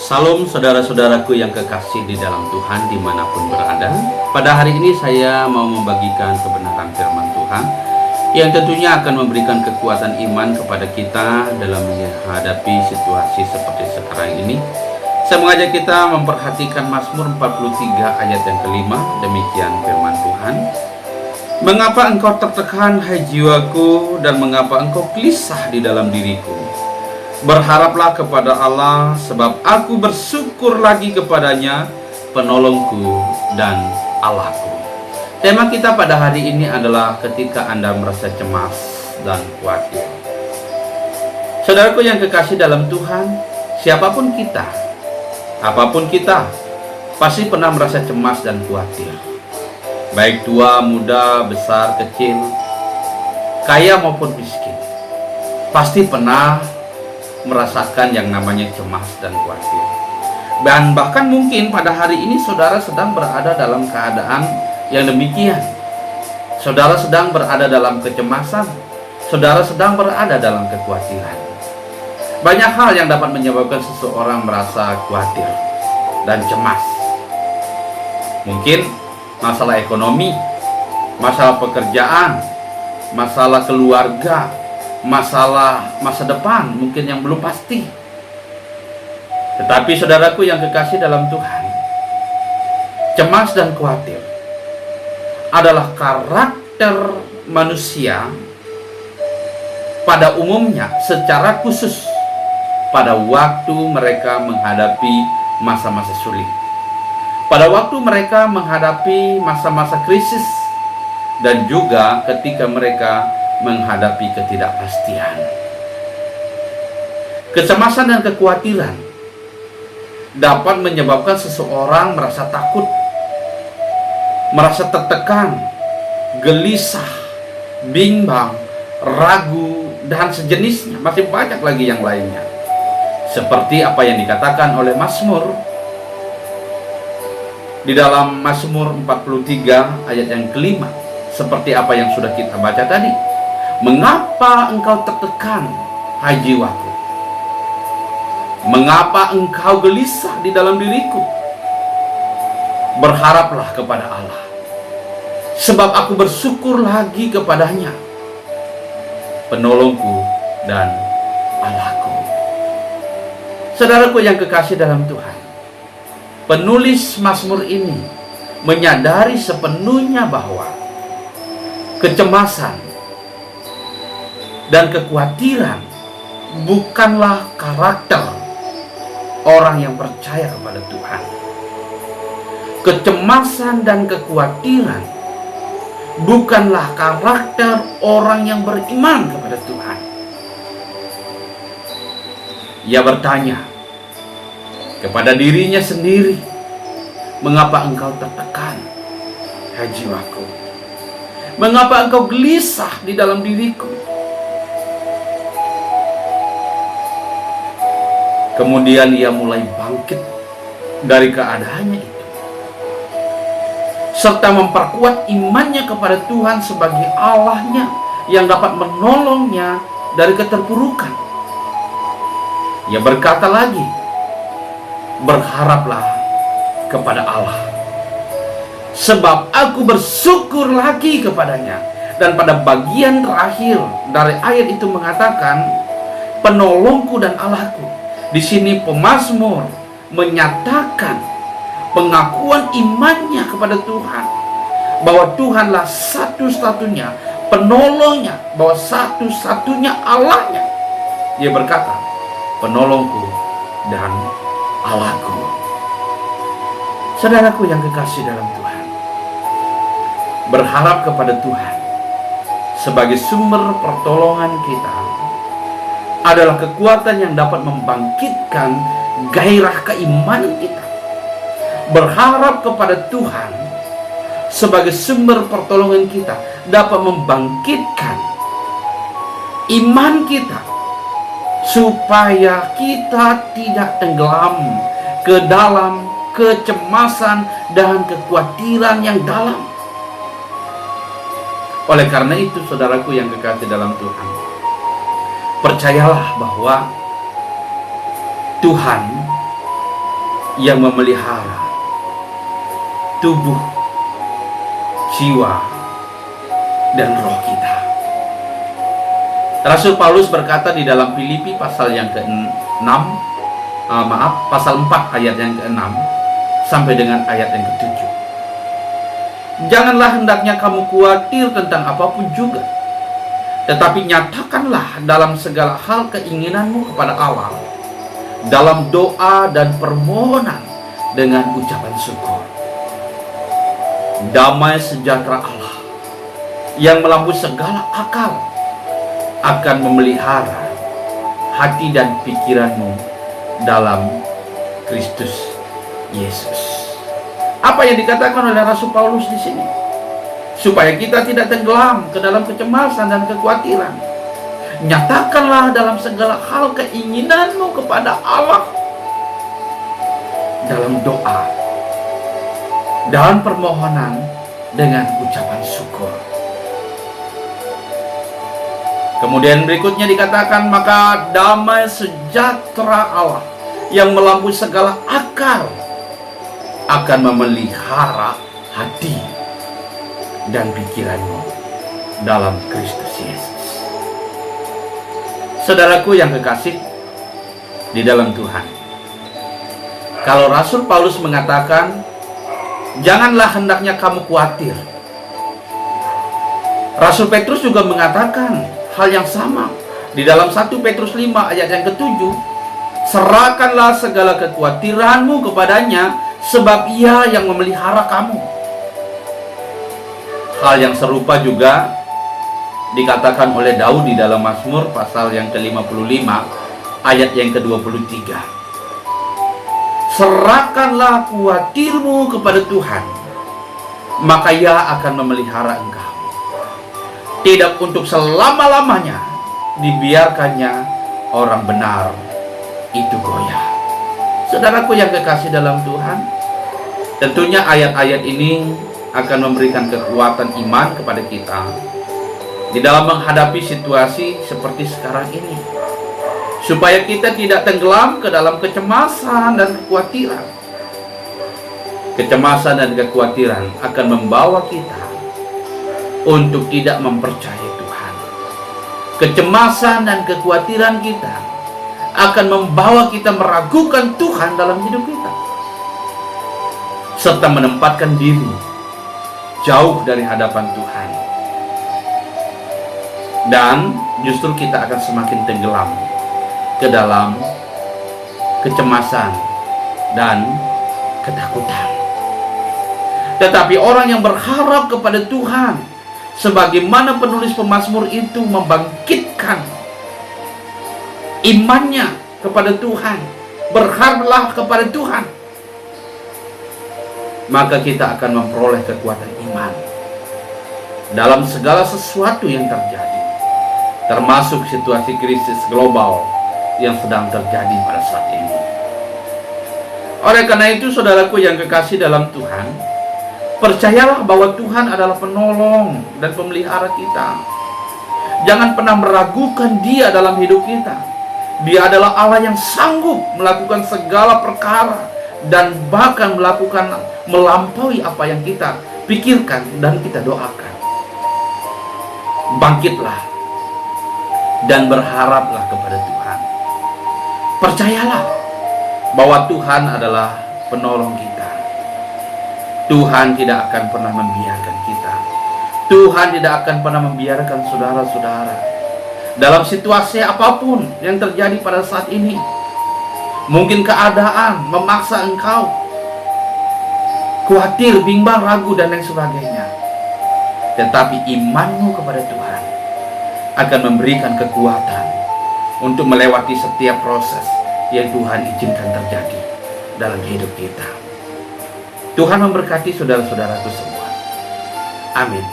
Salam saudara-saudaraku yang kekasih di dalam Tuhan dimanapun berada. Pada hari ini saya mau membagikan kebenaran firman Tuhan yang tentunya akan memberikan kekuatan iman kepada kita dalam menghadapi situasi seperti sekarang ini. Saya mengajak kita memperhatikan Mazmur 43 ayat yang kelima. Demikian firman Tuhan. Mengapa engkau tertekan, hai jiwaku, dan mengapa engkau gelisah di dalam diriku? Berharaplah kepada Allah, sebab aku bersyukur lagi kepadanya, penolongku dan Allahku. Tema kita pada hari ini adalah ketika Anda merasa cemas dan khawatir. Saudaraku yang kekasih dalam Tuhan, siapapun kita, apapun kita, pasti pernah merasa cemas dan khawatir. Baik tua, muda, besar, kecil, kaya maupun miskin, pasti pernah merasakan yang namanya cemas dan khawatir. Dan bahkan mungkin pada hari ini saudara sedang berada dalam keadaan yang demikian. Saudara sedang berada dalam kecemasan, saudara sedang berada dalam kekhawatiran. Banyak hal yang dapat menyebabkan seseorang merasa khawatir dan cemas. Mungkin masalah ekonomi, masalah pekerjaan, masalah keluarga, masalah masa depan mungkin yang belum pasti. Tetapi saudaraku yang kekasih dalam Tuhan, cemas dan khawatir adalah karakter manusia pada umumnya, secara khusus pada waktu mereka menghadapi masa-masa sulit, pada waktu mereka menghadapi masa-masa krisis, dan juga ketika mereka menghadapi ketidakpastian. Kecemasan dan kekhawatiran dapat menyebabkan seseorang merasa takut, merasa tertekan, gelisah, bimbang, ragu, dan sejenisnya. Masih banyak lagi yang lainnya. Seperti apa yang dikatakan oleh Mazmur di dalam Mazmur 43 ayat yang kelima, seperti apa yang sudah kita baca tadi. Mengapa engkau tertekan, hai jiwaku? Mengapa engkau gelisah di dalam diriku? Berharaplah kepada Allah, sebab aku bersyukur lagi kepadanya, penolongku dan Allahku. Saudaraku yang kekasih dalam Tuhan, penulis Mazmur ini menyadari sepenuhnya bahwa kecemasan dan kekhawatiran bukanlah karakter orang yang percaya kepada Tuhan. Kecemasan dan kekhawatiran bukanlah karakter orang yang beriman kepada Tuhan. Ia bertanya kepada dirinya sendiri, mengapa engkau tertekan, hai jiwaku? Mengapa engkau gelisah di dalam diriku? Kemudian ia mulai bangkit dari keadaannya itu, serta memperkuat imannya kepada Tuhan sebagai Allahnya yang dapat menolongnya dari keterpurukan. Ia berkata lagi, berharaplah kepada Allah, sebab aku bersyukur lagi kepadanya. Dan pada bagian terakhir dari ayat itu mengatakan, penolongku dan Allahku. Di sini pemazmur menyatakan pengakuan imannya kepada Tuhan, bahwa Tuhanlah satu-satunya penolongnya, bahwa satu-satunya Allahnya. Dia berkata, penolongku dan Allahku. Saudaraku yang kekasih dalam Tuhan, berharap kepada Tuhan sebagai sumber pertolongan kita adalah kekuatan yang dapat membangkitkan gairah keimanan kita. Berharap kepada Tuhan sebagai sumber pertolongan kita dapat membangkitkan iman kita, supaya kita tidak tenggelam ke dalam kecemasan dan kekhawatiran yang dalam. Oleh karena itu, saudaraku yang kekasih dalam Tuhan, percayalah bahwa Tuhan yang memelihara tubuh, jiwa, dan roh kita. Rasul Paulus berkata di dalam Filipi pasal yang ke-6, pasal 4 ayat yang ke-6 sampai dengan ayat yang ke-7. Janganlah hendaknya kamu khawatir tentang apapun juga, tetapi nyatakanlah dalam segala hal keinginanmu kepada Allah dalam doa dan permohonan dengan ucapan syukur. Damai sejahtera Allah yang melampaui segala akal akan memelihara hati dan pikiranmu dalam Kristus Yesus. Apa yang dikatakan oleh Rasul Paulus di sini? Supaya kita tidak tenggelam ke dalam kecemasan dan kekhawatiran. Nyatakanlah dalam segala hal keinginanmu kepada Allah dalam doa dan permohonan dengan ucapan syukur. Kemudian berikutnya dikatakan, maka damai sejahtera Allah yang melampaui segala akal akan memelihara hati dan pikiranmu dalam Kristus Yesus. Saudaraku yang kekasih di dalam Tuhan, kalau Rasul Paulus mengatakan janganlah hendaknya kamu khawatir, Rasul Petrus juga mengatakan hal yang sama di dalam 1 Petrus 5 ayat yang ke-7. Serahkanlah segala kekhawatiranmu kepadanya, sebab Ia yang memelihara kamu. Hal yang serupa juga dikatakan oleh Daud di dalam Mazmur pasal yang ke-55 ayat yang ke-23. Serahkanlah khawatirmu kepada Tuhan, maka Ia akan memelihara engkau. Tidak untuk selama-lamanya dibiarkannya orang benar itu goyah. Saudaraku yang kekasih dalam Tuhan, tentunya ayat-ayat ini akan memberikan kekuatan iman kepada kita di dalam menghadapi situasi seperti sekarang ini, supaya kita tidak tenggelam ke dalam kecemasan dan kekhawatiran. Kecemasan dan kekhawatiran akan membawa kita untuk tidak mempercayai Tuhan. Kecemasan dan kekhawatiran kita akan membawa kita meragukan Tuhan dalam hidup kita, serta menempatkan diri jauh dari hadapan Tuhan. Dan justru kita akan semakin tenggelam ke dalam kecemasan dan ketakutan. Tetapi orang yang berharap kepada Tuhan, sebagaimana penulis pemazmur itu membangkitkan imannya kepada Tuhan, berharaplah kepada Tuhan, maka kita akan memperoleh kekuatan iman dalam segala sesuatu yang terjadi, termasuk situasi krisis global yang sedang terjadi pada saat ini. Oleh karena itu, saudaraku yang kekasih dalam Tuhan, percayalah bahwa Tuhan adalah penolong dan pemelihara kita. Jangan pernah meragukan Dia dalam hidup kita. Dia adalah Allah yang sanggup melakukan segala perkara dan bahkan melampaui apa yang kita pikirkan dan kita doakan. Bangkitlah dan berharaplah kepada Tuhan. Percayalah bahwa Tuhan adalah penolong kita. Tuhan tidak akan pernah membiarkan kita. Tuhan tidak akan pernah membiarkan saudara-saudara dalam situasi apapun yang terjadi pada saat ini. Mungkin keadaan memaksa engkau khawatir, bimbang, ragu, dan lain sebagainya. Tetapi imanmu kepada Tuhan akan memberikan kekuatan untuk melewati setiap proses yang Tuhan izinkan terjadi dalam hidup kita. Tuhan memberkati saudara-saudaraku semua. Amin.